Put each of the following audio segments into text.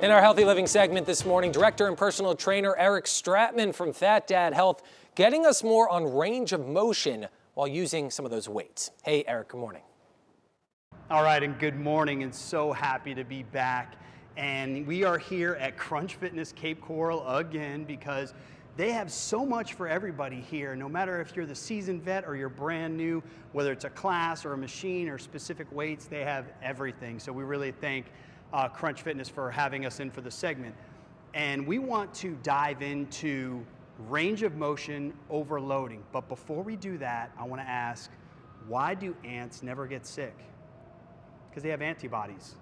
In our Healthy Living segment this morning, director and personal trainer Eric Stratman from Phat Health getting us more on range of motion while using some of those weights. Hey, Eric, good morning. All right, and good morning, and so happy to be back. And we are here at Crunch Fitness Cape Coral again because they have so much for everybody here. No matter if you're the seasoned vet or you're brand new, whether it's a class or a machine or specific weights, they have everything. So we really thank Crunch Fitness for having us in for the segment. And we want to dive into range of motion overloading. But before we do that, I want to ask, why do ants never get sick? Because they have antibodies.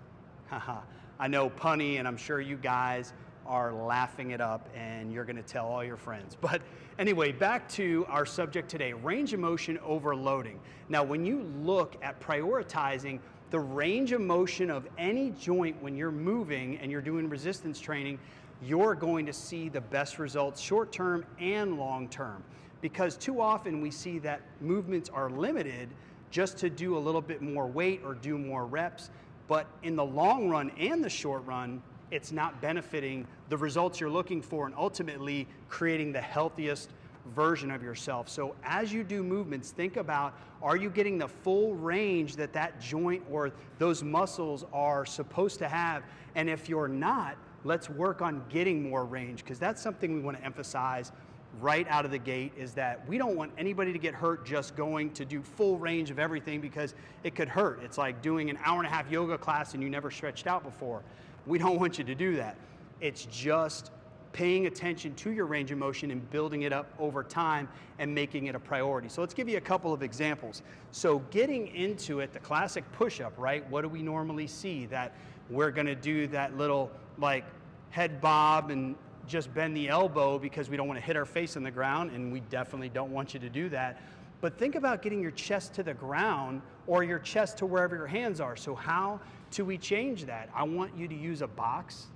I know, punny, and I'm sure you guys are laughing it up and you're going to tell all your friends. But anyway, back to our subject today, range of motion overloading. Now, when you look at prioritizing the range of motion of any joint when you're moving and you're doing resistance training, you're going to see the best results short-term and long-term. Because too often we see that movements are limited just to do a little bit more weight or do more reps. But in the long run and the short run, it's not benefiting the results you're looking for and ultimately creating the healthiest version of yourself. So as you do movements, think about, are you getting the full range that that joint or those muscles are supposed to have? And if you're not, let's work on getting more range, because that's something we want to emphasize right out of the gate, is that we don't want anybody to get hurt just going to do full range of everything, because it could hurt. It's like doing an hour-and-a-half yoga class and you never stretched out before. We don't want you to do that. It's just paying attention to your range of motion and building it up over time and making it a priority. So let's give you a couple of examples. So getting into it, the classic push-up, right? What do we normally see? That we're gonna do that little like head bob and just bend the elbow because we don't want to hit our face on the ground, and we definitely don't want you to do that. But think about getting your chest to the ground or your chest to wherever your hands are. So how do we change that? I want you to use a box,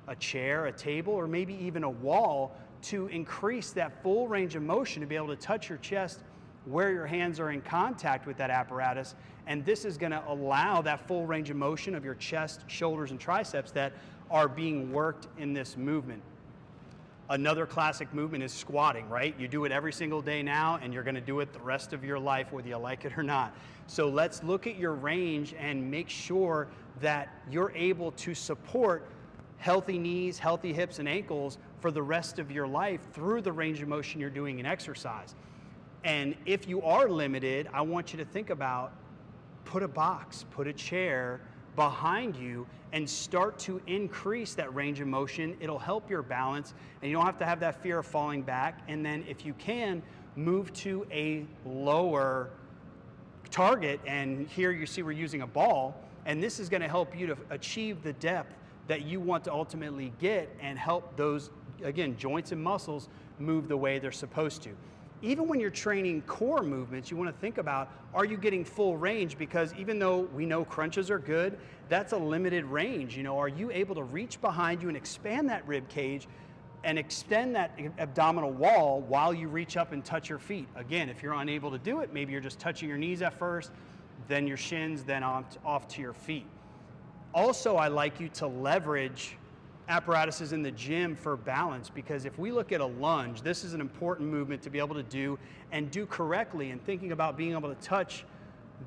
a chair, a table, or maybe even a wall to increase that full range of motion, to be able to touch your chest where your hands are in contact with that apparatus. And this is going to allow that full range of motion of your chest, shoulders, and triceps that are being worked in this movement. Another classic movement is squatting, right? You do it every single day now, and you're gonna do it the rest of your life, whether you like it or not. So let's look at your range and make sure that you're able to support healthy knees, healthy hips and ankles for the rest of your life through the range of motion you're doing in exercise. And if you are limited, I want you to think about, put a box, put a chair behind you and start to increase that range of motion. It'll help your balance and you don't have to have that fear of falling back. And then if you can, move to a lower target, and here you see we're using a ball, and this is going to help you to achieve the depth that you want to ultimately get and help those, again, joints and muscles move the way they're supposed to. Even when you're training core movements, you want to think about, are you getting full range? Because even though we know crunches are good, that's a limited range. You know, are you able to reach behind you and expand that rib cage and extend that abdominal wall while you reach up and touch your feet? Again, if you're unable to do it, maybe you're just touching your knees at first, then your shins, then off to your feet. Also, I like you to leverage apparatuses in the gym for balance, because if we look at a lunge, this is an important movement to be able to do and do correctly, and thinking about being able to touch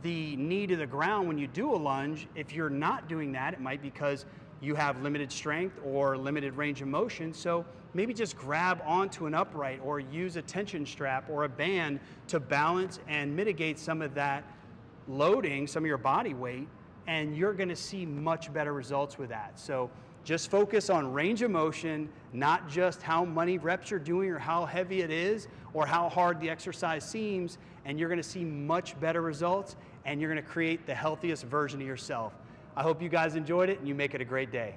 the knee to the ground when you do a lunge. If you're not doing that, it might be because you have limited strength or limited range of motion. So maybe just grab onto an upright or use a tension strap or a band to balance and mitigate some of that loading, some of your body weight, and you're going to see much better results with that. So just focus on range of motion, not just how many reps you're doing or how heavy it is or how hard the exercise seems, and you're going to see much better results, and you're going to create the healthiest version of yourself. I hope you guys enjoyed it and you make it a great day.